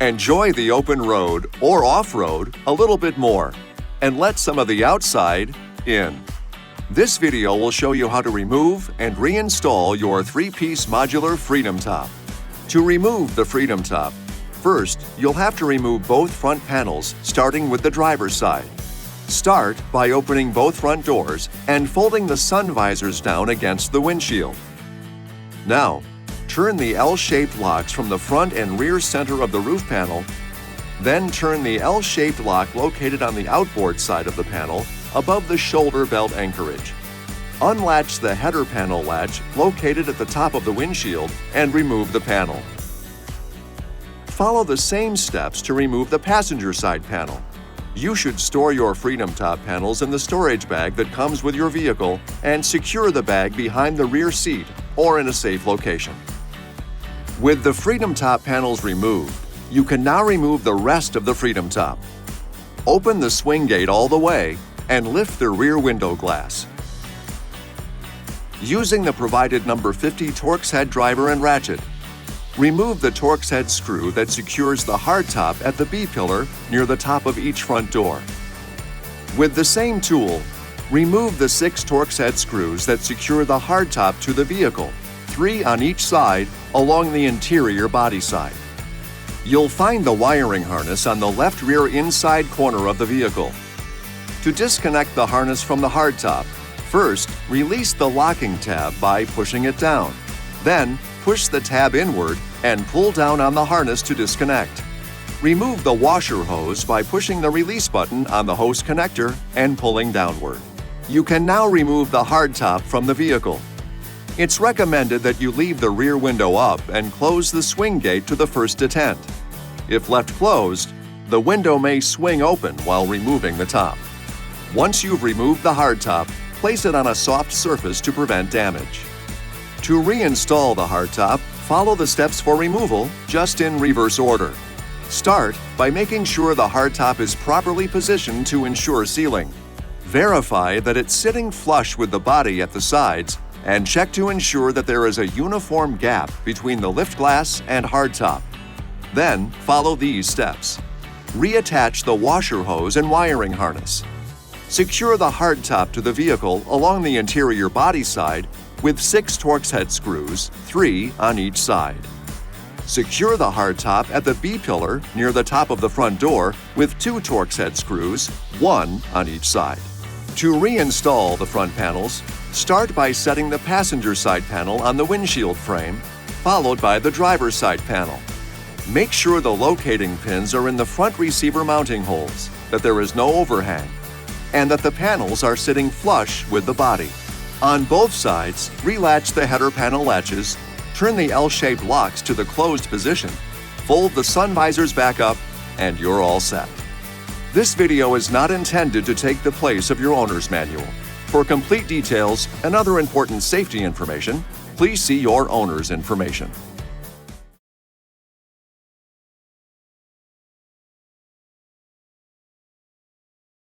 Enjoy the open road or off-road a little bit more and let some of the outside in. This video will show you how to remove and reinstall your three-piece modular Freedom top. To remove the Freedom top, first you'll have to remove both front panels starting with the driver's side. Start by opening both front doors and folding the sun visors down against the windshield. Now, turn the L-shaped locks from the front and rear center of the roof panel. Then turn the L-shaped lock located on the outboard side of the panel above the shoulder belt anchorage. Unlatch the header panel latch located at the top of the windshield and remove the panel. Follow the same steps to remove the passenger side panel. You should store your Freedom top panels in the storage bag that comes with your vehicle and secure the bag behind the rear seat or in a safe location. With the Freedom top panels removed, you can now remove the rest of the Freedom top. Open the swing gate all the way and lift the rear window glass. Using the provided number 50 Torx head driver and ratchet, remove the Torx head screw that secures the hardtop at the B-pillar near the top of each front door. With the same tool, remove the 6 Torx head screws that secure the hardtop to the vehicle, 3 on each side along the interior body side. You'll find the wiring harness on the left rear inside corner of the vehicle. To disconnect the harness from the hardtop, first release the locking tab by pushing it down. Then push the tab inward and pull down on the harness to disconnect. Remove the washer hose by pushing the release button on the hose connector and pulling downward. You can now remove the hardtop from the vehicle. It's recommended that you leave the rear window up and close the swing gate to the first detent. If left closed, the window may swing open while removing the top. Once you've removed the hardtop, place it on a soft surface to prevent damage. To reinstall the hardtop, follow the steps for removal just in reverse order. Start by making sure the hardtop is properly positioned to ensure sealing. Verify that it's sitting flush with the body at the sides and check to ensure that there is a uniform gap between the lift glass and hardtop. Then, follow these steps. Reattach the washer hose and wiring harness. Secure the hardtop to the vehicle along the interior body side with 6 Torx head screws, 3 on each side. Secure the hardtop at the B-pillar near the top of the front door with 2 Torx head screws, 1 on each side. To reinstall the front panels, start by setting the passenger side panel on the windshield frame, followed by the driver's side panel. Make sure the locating pins are in the front receiver mounting holes, that there is no overhang, and that the panels are sitting flush with the body. On both sides, relatch the header panel latches, turn the L-shaped locks to the closed position, fold the sun visors back up, and you're all set. This video is not intended to take the place of your owner's manual. For complete details and other important safety information, please see your owner's information.